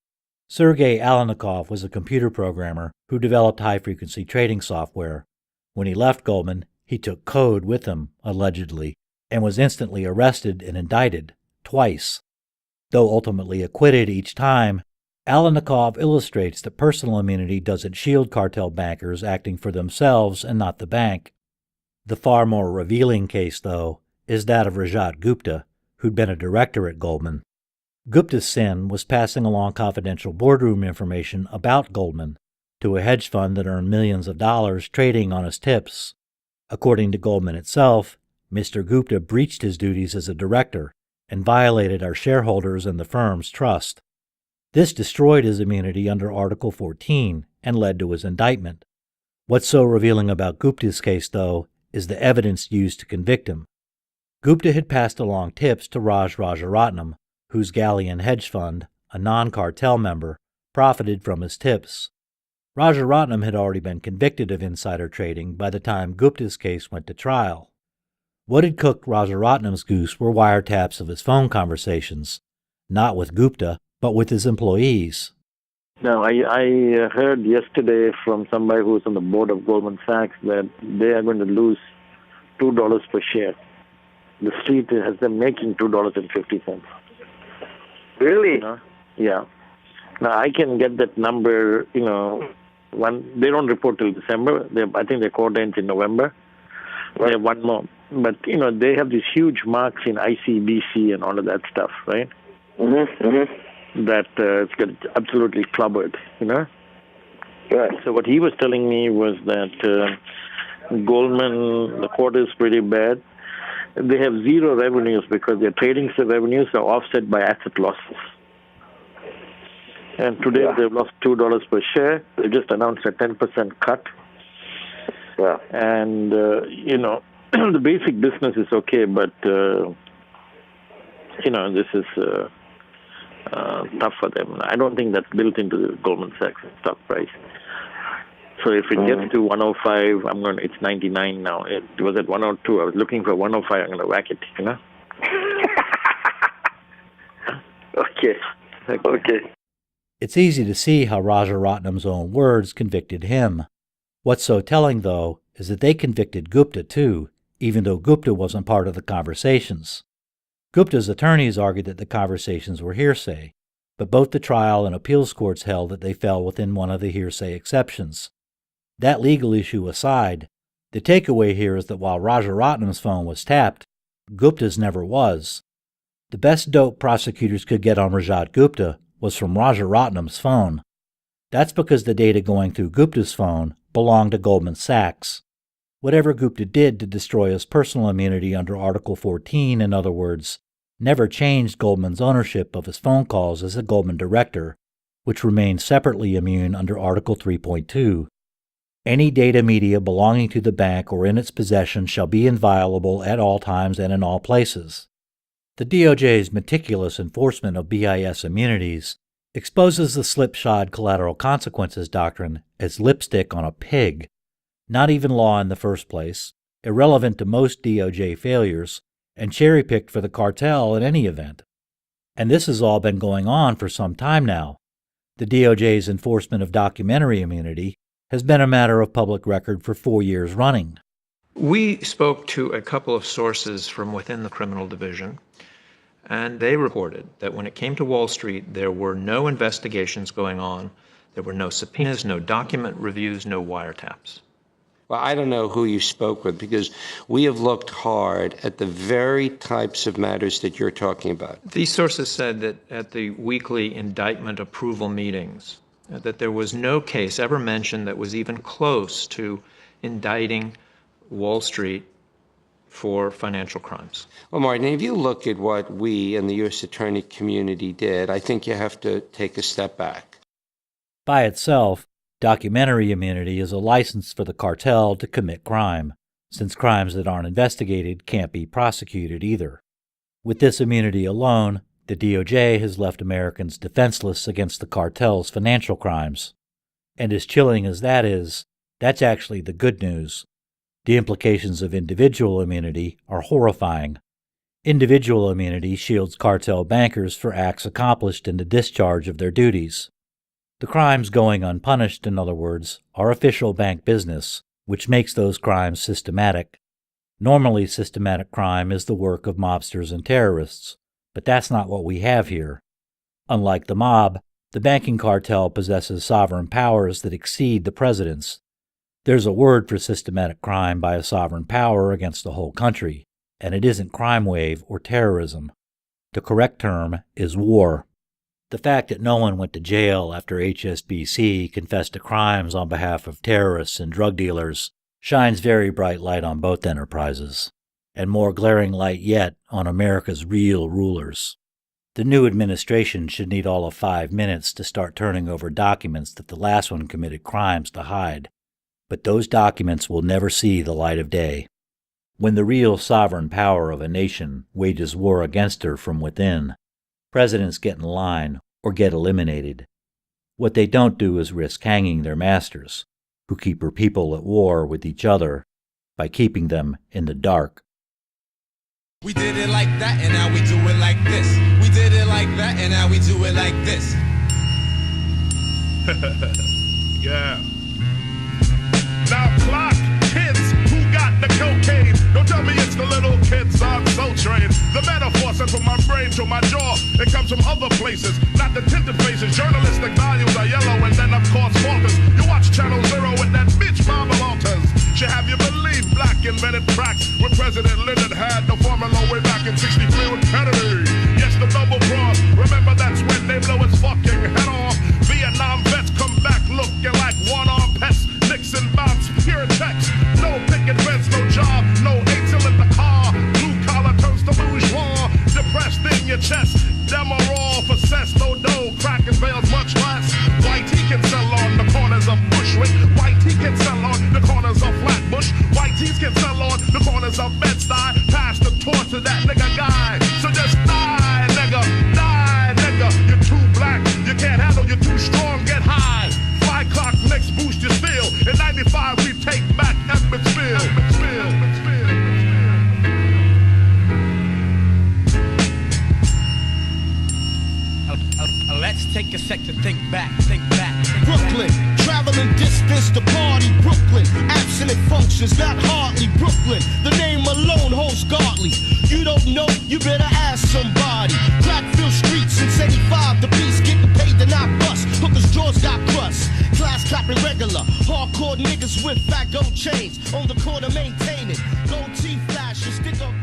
Sergei Allennikov was a computer programmer who developed high-frequency trading software. When he left Goldman, he took code with him, allegedly, and was instantly arrested and indicted, twice. Though ultimately acquitted each time, Allennikov illustrates that personal immunity doesn't shield cartel bankers acting for themselves and not the bank. The far more revealing case, though, is that of Rajat Gupta, who'd been a director at Goldman. Gupta's sin was passing along confidential boardroom information about Goldman to a hedge fund that earned millions of dollars trading on his tips. According to Goldman itself, Mr. Gupta breached his duties as a director and violated our shareholders and the firm's trust. This destroyed his immunity under Article 14 and led to his indictment. What's so revealing about Gupta's case, though, is the evidence used to convict him. Gupta had passed along tips to Raj Rajaratnam, whose Galleon hedge fund, a non-cartel member, profited from his tips. Rajaratnam had already been convicted of insider trading by the time Gupta's case went to trial. What had cooked Rajaratnam's goose were wiretaps of his phone conversations, not with Gupta, but with his employees. Now, I heard yesterday from somebody who's on the board of Goldman Sachs that they are going to lose $2 per share. The street has them making $2.50. Really? Yeah. Now, I can get that number, when they don't report till December. I think their quarter ends in November. They have one more. But, they have these huge marks in ICBC and all of that stuff, right? That it's got absolutely clubbered, Right. So what he was telling me was that Goldman, the quarter is pretty bad. They have zero revenues because their trading revenues are offset by asset losses. And today they've lost $2 per share. They just announced a 10% cut. Yeah. And, the basic business is okay, but, this is tough for them. I don't think that's built into the Goldman Sachs stock price. So if it gets to 105, it's 99 now. It was at 102. I was looking for 105. I'm going to whack it, Okay. It's easy to see how Rajaratnam's own words convicted him. What's so telling, though, is that they convicted Gupta, too, even though Gupta wasn't part of the conversations. Gupta's attorneys argued that the conversations were hearsay, but both the trial and appeals courts held that they fell within one of the hearsay exceptions. That legal issue aside, the takeaway here is that while Rajaratnam's phone was tapped, Gupta's never was. The best dope prosecutors could get on Rajat Gupta was from Rajaratnam's phone. That's because the data going through Gupta's phone belonged to Goldman Sachs. Whatever Gupta did to destroy his personal immunity under Article 14, in other words, never changed Goldman's ownership of his phone calls as a Goldman director, which remained separately immune under Article 3.2. Any data media belonging to the bank or in its possession shall be inviolable at all times and in all places. The DOJ's meticulous enforcement of BIS immunities exposes the slipshod collateral consequences doctrine as lipstick on a pig, not even law in the first place, irrelevant to most DOJ failures, and cherry-picked for the cartel in any event. And this has all been going on for some time now. The DOJ's enforcement of documentary immunity has been a matter of public record for 4 years running. We spoke to a couple of sources from within the criminal division, and they reported that when it came to Wall Street, there were no investigations going on, there were no subpoenas, no document reviews, no wiretaps. Well, I don't know who you spoke with, because we have looked hard at the very types of matters that you're talking about. These sources said that at the weekly indictment approval meetings, that there was no case ever mentioned that was even close to indicting Wall Street for financial crimes. Well, Martin, if you look at what we and the U.S. attorney community did, I think you have to take a step back. By itself, documentary immunity is a license for the cartel to commit crime, since crimes that aren't investigated can't be prosecuted either. With this immunity alone, the DOJ has left Americans defenseless against the cartel's financial crimes. And as chilling as that is, that's actually the good news. The implications of individual immunity are horrifying. Individual immunity shields cartel bankers for acts accomplished in the discharge of their duties. The crimes going unpunished, in other words, are official bank business, which makes those crimes systematic. Normally, systematic crime is the work of mobsters and terrorists, but that's not what we have here. Unlike the mob, the banking cartel possesses sovereign powers that exceed the president's. There's a word for systematic crime by a sovereign power against the whole country, and it isn't crime wave or terrorism. The correct term is war. The fact that no one went to jail after HSBC confessed to crimes on behalf of terrorists and drug dealers shines very bright light on both enterprises, and more glaring light yet on America's real rulers. The new administration should need all of 5 minutes to start turning over documents that the last one committed crimes to hide, but those documents will never see the light of day. When the real sovereign power of a nation wages war against her from within, presidents get in line or get eliminated. What they don't do is risk hanging their masters, who keep her people at war with each other by keeping them in the dark. We did it like that, and now we do it like this. We did it like that, and now we do it like this. Yeah. Now clock, kids, who got the cocaine? Don't tell me it's the little kids on Soul Train. The metaphor sent from my brain to my jaw. It comes from other places, not the tinted faces. Journalistic values are yellow, and then of course falters. You watch Channel Zero with that bitch Mama Walters. She have you believe black invented crack President Lyndon had the formula way back in 63 with Kennedy. Yes, the double cross. Remember, that's when they blow his fucking head off. Vietnam vets come back looking like one-armed pests. Nixon bombs, pure text. No picket fence, no job, no ATL in the car. Blue collar turns to bourgeois. Depressed in your chest. Them are all for cess, no dough. Cracking veils, much less. White he can sell on the corners of Bushwick. White he can sell on the corners of Flatbush. White tees can sell on the corners of Bed-Stuy. Pass the torch to that nigga guy. So just die, nigga. Die, nigga. You're too black. You can't handle. You're too strong. Get high. 5 o'clock next boost your steel. In 95 we take back Emmetsville. Let's take a sec to think back. Brooklyn, traveling distance to party. Brooklyn, absent functions, not hardly. Brooklyn, the name alone holds godly. You don't know, you better ask somebody. Crackville streets since 85, the beast getting paid to not bust. Hookers' jaws got crust. Class clapping regular. Hardcore niggas with fat gold chains. On the corner maintaining. Gold teeth flash and stick up.